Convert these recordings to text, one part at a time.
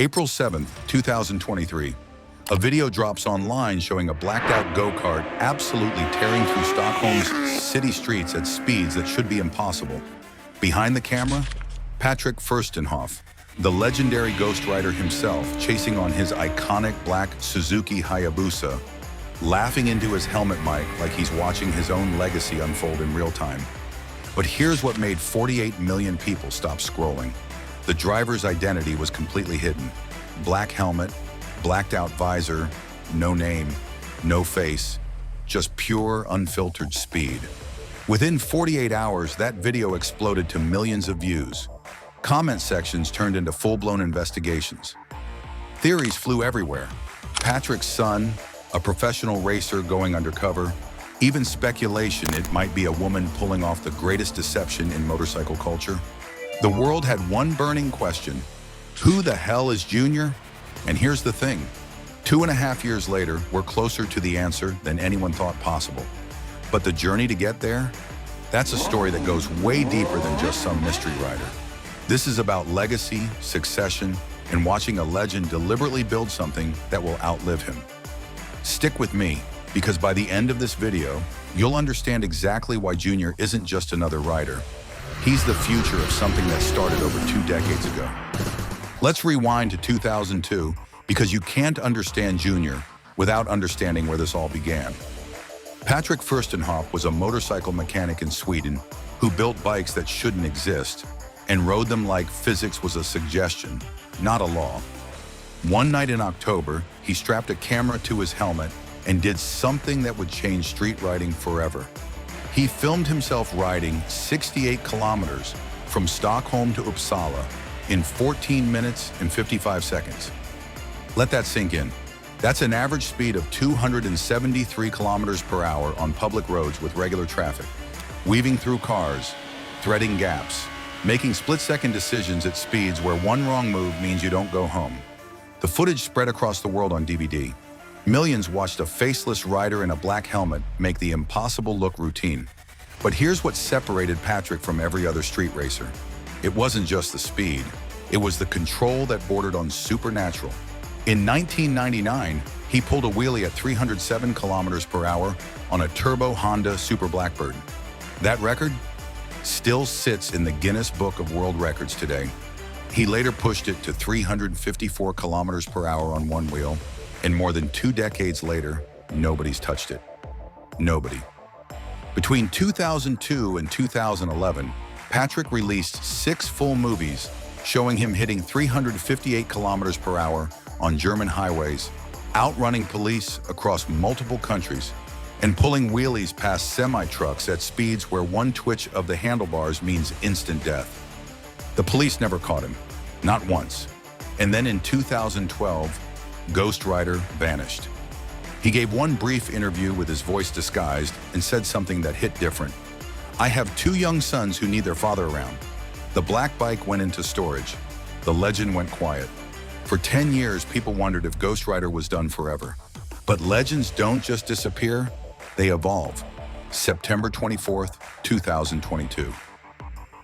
April 7th, 2023. A video drops online showing a blacked-out go-kart absolutely tearing through Stockholm's city streets at speeds that should be impossible. Behind the camera, Patrick Furstenhoff, the legendary GhostRider himself, chasing on his iconic black Suzuki Hayabusa, laughing into his helmet mic like he's watching his own legacy unfold in real time. But here's what made 48 million people stop scrolling. The driver's identity was completely hidden. Black helmet, blacked out visor, no name, no face, just pure, unfiltered speed. Within 48 hours, that video exploded to millions of views. Comment sections turned into full-blown investigations. Theories flew everywhere. Patrick's son, a professional racer going undercover, even speculation it might be a woman pulling off the greatest deception in motorcycle culture. The world had one burning question: who the hell is Junior? And here's the thing, 2.5 years later, we're closer to the answer than anyone thought possible. But the journey to get there, that's a story that goes way deeper than just some mystery rider. This is about legacy, succession, and watching a legend deliberately build something that will outlive him. Stick with me, because by the end of this video, you'll understand exactly why Junior isn't just another rider. He's the future of something that started over 2 decades ago. Let's rewind to 2002, because you can't understand Junior without understanding where this all began. Patrick Furstenhoff was a motorcycle mechanic in Sweden who built bikes that shouldn't exist and rode them like physics was a suggestion, not a law. One night in October, he strapped a camera to his helmet and did something that would change street riding forever. He filmed himself riding 68 kilometers from Stockholm to Uppsala in 14 minutes and 55 seconds. Let that sink in. That's an average speed of 273 kilometers per hour on public roads with regular traffic, weaving through cars, threading gaps, making split-second decisions at speeds where one wrong move means you don't go home. The footage spread across the world on DVD. Millions watched a faceless rider in a black helmet make the impossible look routine. But here's what separated Patrick from every other street racer. It wasn't just the speed, it was the control that bordered on supernatural. In 1999, he pulled a wheelie at 307 kilometers per hour on a turbo Honda Super Blackbird. That record still sits in the Guinness Book of World Records today. He later pushed it to 354 kilometers per hour on one wheel, and more than 2 decades later, nobody's touched it. Nobody. Between 2002 and 2011, Patrick released 6 full movies showing him hitting 358 kilometers per hour on German highways, outrunning police across multiple countries, and pulling wheelies past semi-trucks at speeds where one twitch of the handlebars means instant death. The police never caught him, not once. And then in 2012, GhostRider vanished. He gave one brief interview with his voice disguised and said something that hit different. "I have 2 young sons who need their father around." The black bike went into storage. The legend went quiet. For 10 years, people wondered if GhostRider was done forever. But legends don't just disappear, they evolve. September 24th, 2022.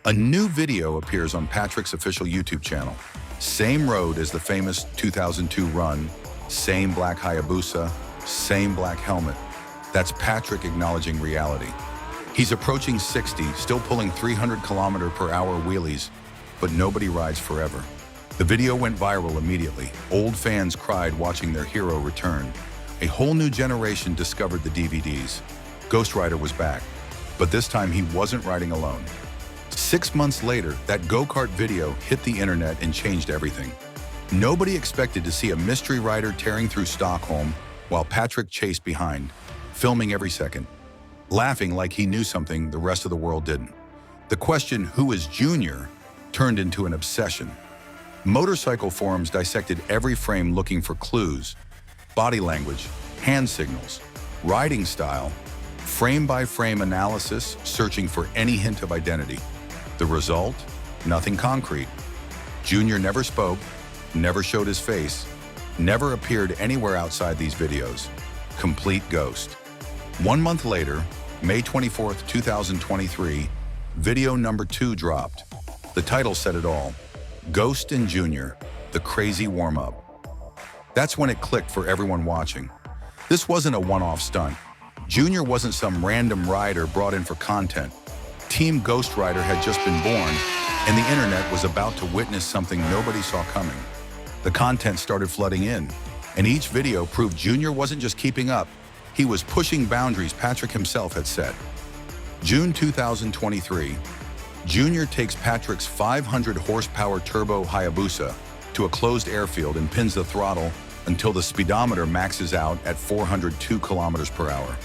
A new video appears on Patrick's official YouTube channel. Same road as the famous 2002 run, same black Hayabusa, same black helmet. That's Patrick acknowledging reality. He's approaching 60, still pulling 300 kilometer per hour wheelies, but nobody rides forever. The video went viral immediately. Old fans cried watching their hero return. A whole new generation discovered the DVDs. GhostRider was back, but this time he wasn't riding alone. 6 months later, that go-kart video hit the internet and changed everything. Nobody expected to see a mystery rider tearing through Stockholm while Patrick chased behind, filming every second, laughing like he knew something the rest of the world didn't. The question, "Who is Junior?" turned into an obsession. Motorcycle forums dissected every frame looking for clues, body language, hand signals, riding style, frame-by-frame analysis searching for any hint of identity. The result? Nothing concrete. Junior never spoke, never showed his face, never appeared anywhere outside these videos. Complete ghost. 1 month later, May 24th, 2023, video number 2 dropped. The title said it all. Ghost and Junior, the crazy warm-up. That's when it clicked for everyone watching. This wasn't a one-off stunt. Junior wasn't some random rider brought in for content. Team GhostRider had just been born, and the internet was about to witness something nobody saw coming. The content started flooding in, and each video proved Junior wasn't just keeping up, he was pushing boundaries Patrick himself had set. June 2023, Junior takes Patrick's 500 horsepower turbo Hayabusa to a closed airfield and pins the throttle until the speedometer maxes out at 402 kilometers per hour.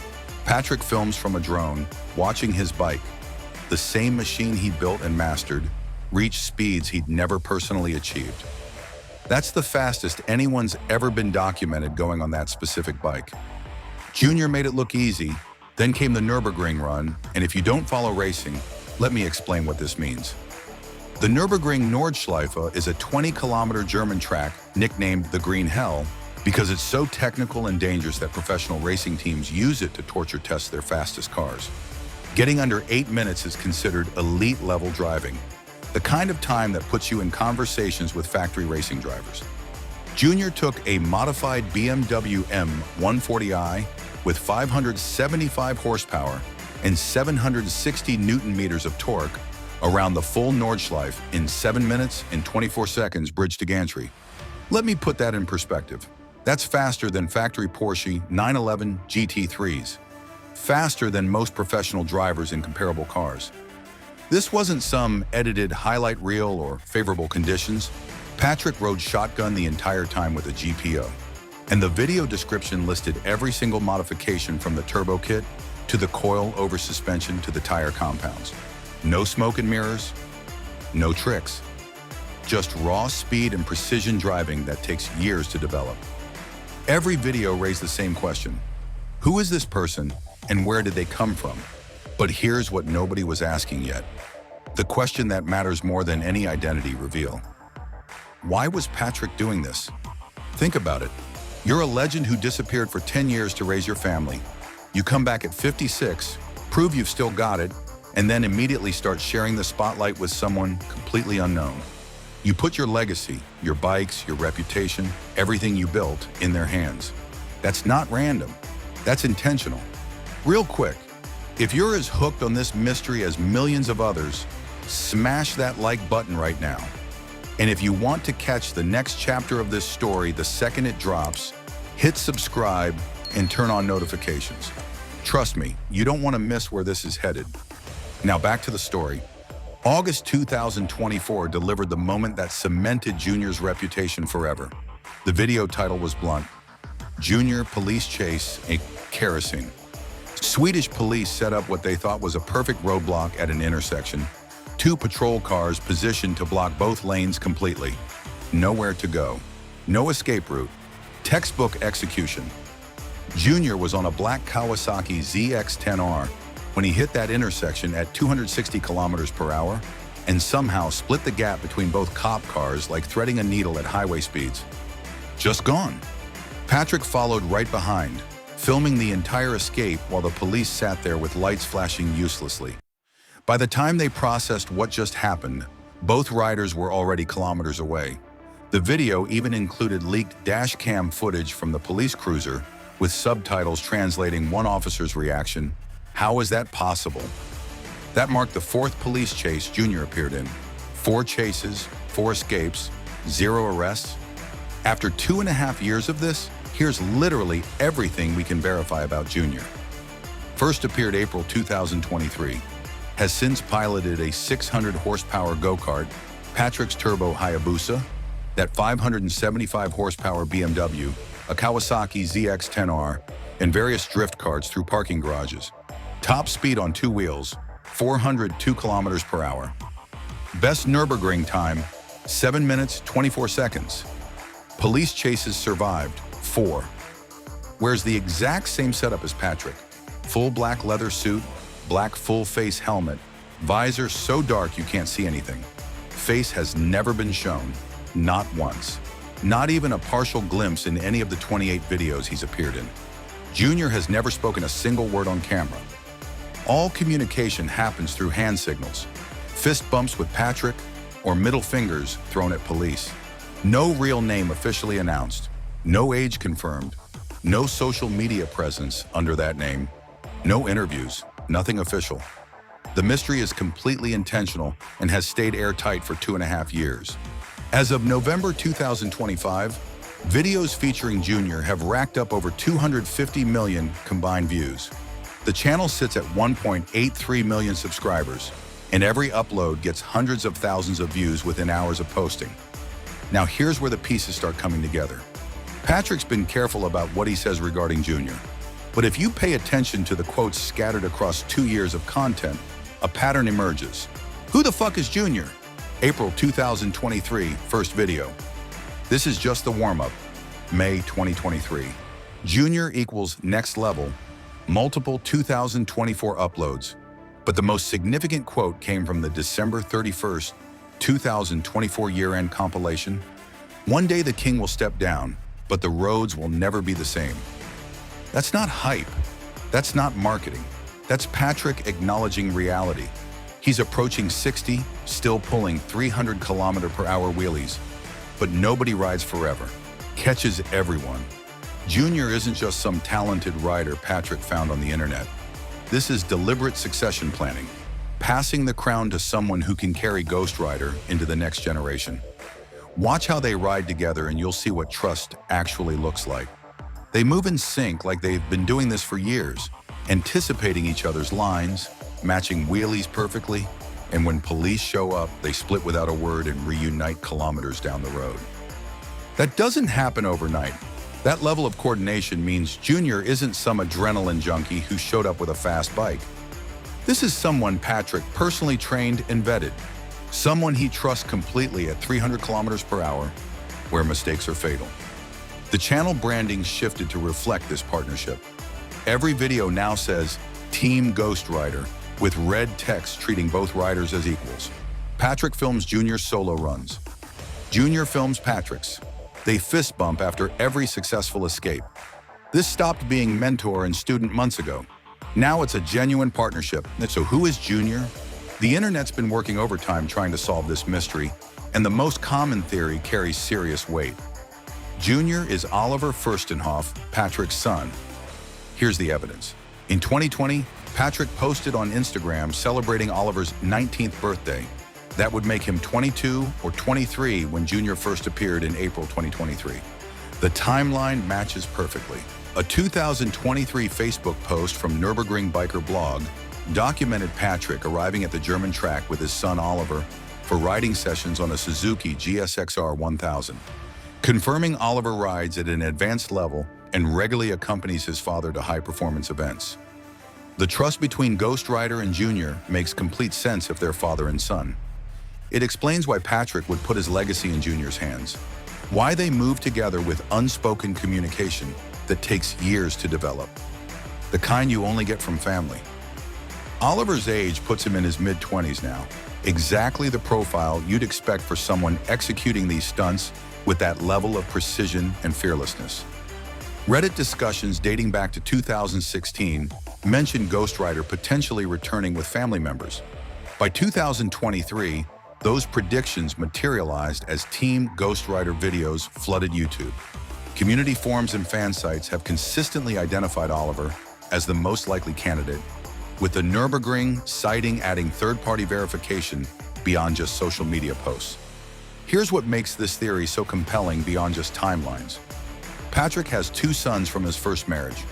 Patrick films from a drone, watching his bike, the same machine he built and mastered, reach speeds he'd never personally achieved. That's the fastest anyone's ever been documented going on that specific bike. Junior made it look easy, then came the Nürburgring run, and if you don't follow racing, let me explain what this means. The Nürburgring Nordschleife is a 20-kilometer German track nicknamed the Green Hell because it's so technical and dangerous that professional racing teams use it to torture test their fastest cars. Getting under 8 minutes is considered elite-level driving, the kind of time that puts you in conversations with factory racing drivers. Junior took a modified BMW M140i with 575 horsepower and 760 Newton-meters of torque around the full Nordschleife in 7 minutes and 24 seconds bridge to gantry. Let me put that in perspective. That's faster than factory Porsche 911 GT3s. Faster than most professional drivers in comparable cars. This wasn't some edited highlight reel or favorable conditions. Patrick rode shotgun the entire time with a GPO. And the video description listed every single modification from the turbo kit to the coil over suspension to the tire compounds. No smoke and mirrors, no tricks. Just raw speed and precision driving that takes years to develop. Every video raised the same question. Who is this person and where did they come from? But here's what nobody was asking yet. The question that matters more than any identity reveal. Why was Patrick doing this? Think about it. You're a legend who disappeared for 10 years to raise your family. You come back at 56, prove you've still got it, and then immediately start sharing the spotlight with someone completely unknown. You put your legacy, your bikes, your reputation, everything you built in their hands. That's not random. That's intentional. Real quick, if you're as hooked on this mystery as millions of others, smash that like button right now. And if you want to catch the next chapter of this story the second it drops, hit subscribe and turn on notifications. Trust me, you don't want to miss where this is headed. Now back to the story. August 2024 delivered the moment that cemented Junior's reputation forever. The video title was blunt. Junior Police Chase a Kerosene. Swedish police set up what they thought was a perfect roadblock at an intersection. 2 patrol cars positioned to block both lanes completely. Nowhere to go. No escape route. Textbook execution. Junior was on a black Kawasaki ZX-10R when he hit that intersection at 260 kilometers per hour and somehow split the gap between both cop cars like threading a needle at highway speeds. Just gone. Patrick followed right behind, filming the entire escape while the police sat there with lights flashing uselessly. By the time they processed what just happened, both riders were already kilometers away. The video even included leaked dash cam footage from the police cruiser with subtitles translating one officer's reaction. How is that possible? That marked the 4th police chase Junior appeared in. 4 chases, 4 escapes, 0 arrests. After 2.5 years of this, here's literally everything we can verify about Junior. First appeared April 2023. Has since piloted a 600 horsepower go-kart, Patrick's turbo Hayabusa, that 575 horsepower BMW, a Kawasaki ZX-10R, and various drift carts through parking garages. Top speed on 2 wheels, 402 kilometers per hour. Best Nürburgring time, 7 minutes, 24 seconds. Police chases survived, 4. Wears the exact same setup as Patrick. Full black leather suit, black full-face helmet, visor so dark you can't see anything. Face has never been shown, not once. Not even a partial glimpse in any of the 28 videos he's appeared in. Junior has never spoken a single word on camera. All communication happens through hand signals, fist bumps with Patrick, or middle fingers thrown at police. No real name officially announced, no age confirmed, no social media presence under that name, no interviews, nothing official. The mystery is completely intentional and has stayed airtight for 2.5 years. As of November 2025, videos featuring Junior have racked up over 250 million combined views. The channel sits at 1.83 million subscribers, and every upload gets hundreds of thousands of views within hours of posting. Now here's where the pieces start coming together. Patrick's been careful about what he says regarding Junior, but if you pay attention to the quotes scattered across 2 years of content, a pattern emerges. Who the fuck is Junior? April 2023, first video. This is just the warm-up. May 2023. Junior equals next level, multiple 2024 uploads. But the most significant quote came from the December 31st, 2024 year-end compilation. One day the king will step down, but the roads will never be the same. That's not hype. That's not marketing. That's Patrick acknowledging reality. He's approaching 60, still pulling 300-kilometer-per-hour wheelies. But nobody rides forever. Catches everyone. Junior isn't just some talented rider Patrick found on the internet. This is deliberate succession planning, passing the crown to someone who can carry GhostRider into the next generation. Watch how they ride together and you'll see what trust actually looks like. They move in sync like they've been doing this for years, anticipating each other's lines, matching wheelies perfectly, and when police show up, they split without a word and reunite kilometers down the road. That doesn't happen overnight. That level of coordination means Junior isn't some adrenaline junkie who showed up with a fast bike. This is someone Patrick personally trained and vetted, someone he trusts completely at 300 kilometers per hour, where mistakes are fatal. The channel branding shifted to reflect this partnership. Every video now says Team GhostRider, with red text treating both riders as equals. Patrick films Junior's solo runs. Junior films Patrick's. They fist bump after every successful escape. This stopped being mentor and student months ago. Now it's a genuine partnership. So who is Junior? The internet's been working overtime trying to solve this mystery, and the most common theory carries serious weight. Junior is Oliver Furstenhoff, Patrick's son. Here's the evidence. In 2020, Patrick posted on Instagram celebrating Oliver's 19th birthday. That would make him 22 or 23 when Junior first appeared in April 2023. The timeline matches perfectly. A 2023 Facebook post from Nürburgring Biker blog documented Patrick arriving at the German track with his son Oliver for riding sessions on a Suzuki GSXR 1000, confirming Oliver rides at an advanced level and regularly accompanies his father to high-performance events. The trust between GhostRider and Junior makes complete sense if they're father and son. It explains why Patrick would put his legacy in Junior's hands, why they move together with unspoken communication that takes years to develop, the kind you only get from family. Oliver's age puts him in his mid-20s now, exactly the profile you'd expect for someone executing these stunts with that level of precision and fearlessness. Reddit discussions dating back to 2016 mentioned GhostRider potentially returning with family members. By 2023, those predictions materialized as Team GhostRider videos flooded YouTube. Community forums and fan sites have consistently identified Oliver as the most likely candidate, with the Nürburgring sighting adding third-party verification beyond just social media posts. Here's what makes this theory so compelling beyond just timelines. Patrick has 2 sons from his first marriage.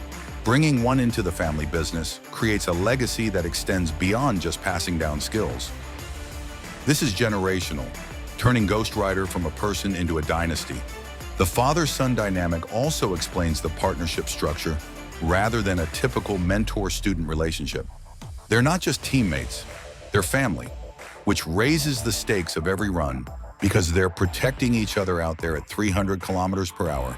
Bringing one into the family business creates a legacy that extends beyond just passing down skills. This is generational, turning GhostRider from a person into a dynasty. The father-son dynamic also explains the partnership structure rather than a typical mentor-student relationship. They're not just teammates, they're family, which raises the stakes of every run because they're protecting each other out there at 300 kilometers per hour.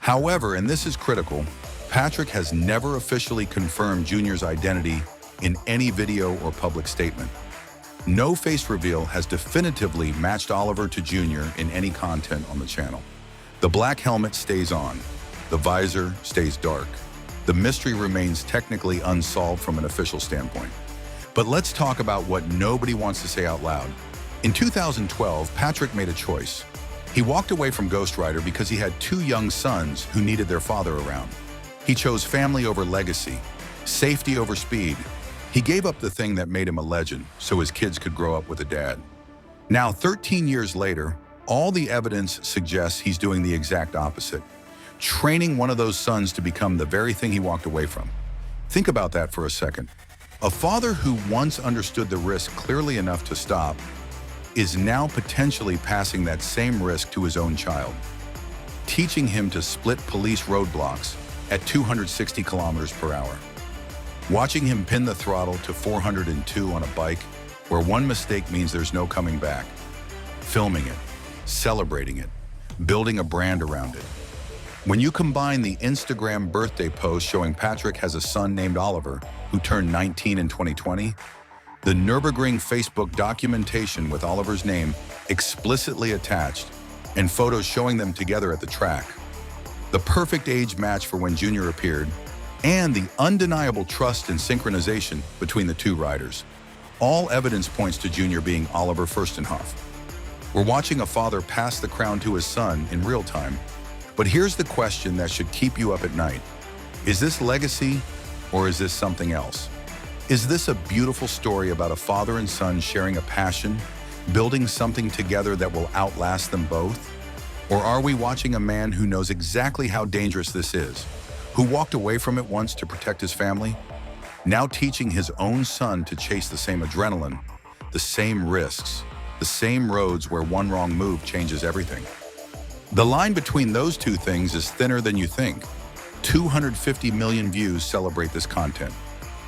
However, and this is critical, Patrick has never officially confirmed Junior's identity in any video or public statement. No face reveal has definitively matched Oliver to Junior in any content on the channel. The black helmet stays on, the visor stays dark. The mystery remains technically unsolved from an official standpoint. But let's talk about what nobody wants to say out loud. In 2012, Patrick made a choice. He walked away from GhostRider because he had two young sons who needed their father around. He chose family over legacy, safety over speed. He gave up the thing that made him a legend so his kids could grow up with a dad. Now, 13 years later, all the evidence suggests he's doing the exact opposite, training one of those sons to become the very thing he walked away from. Think about that for a second. A father who once understood the risk clearly enough to stop is now potentially passing that same risk to his own child, teaching him to split police roadblocks at 260 kilometers per hour. Watching him pin the throttle to 402 on a bike, where one mistake means there's no coming back. Filming it, celebrating it, building a brand around it. When you combine the Instagram birthday post showing Patrick has a son named Oliver, who turned 19 in 2020, the Nürburgring Facebook documentation with Oliver's name explicitly attached, and photos showing them together at the track, the perfect age match for when Junior appeared, and the undeniable trust and synchronization between the two riders. All evidence points to Junior being Oliver Furstenhoff. We're watching a father pass the crown to his son in real time. But here's the question that should keep you up at night. Is this legacy, or is this something else? Is this a beautiful story about a father and son sharing a passion, building something together that will outlast them both? Or are we watching a man who knows exactly how dangerous this is, who walked away from it once to protect his family, now teaching his own son to chase the same adrenaline, the same risks, the same roads where one wrong move changes everything? The line between those two things is thinner than you think. 250 million views celebrate this content.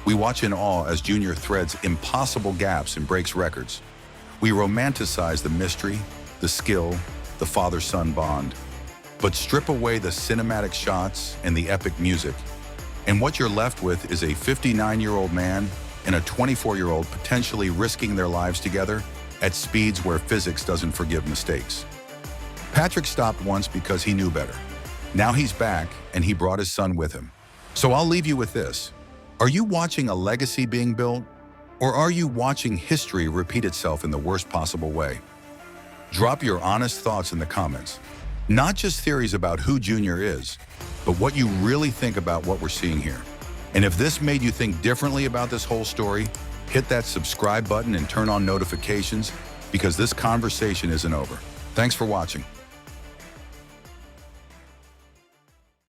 We watch in awe as Junior threads impossible gaps and breaks records. We romanticize the mystery, the skill, the father-son bond, but strip away the cinematic shots and the epic music. And what you're left with is a 59-year-old man and a 24-year-old potentially risking their lives together at speeds where physics doesn't forgive mistakes. Patrick stopped once because he knew better. Now he's back, and he brought his son with him. So I'll leave you with this. Are you watching a legacy being built, or are you watching history repeat itself in the worst possible way? Drop your honest thoughts in the comments. Not just theories about who Junior is, but what you really think about what we're seeing here. And if this made you think differently about this whole story, hit that subscribe button and turn on notifications, because this conversation isn't over. Thanks for watching.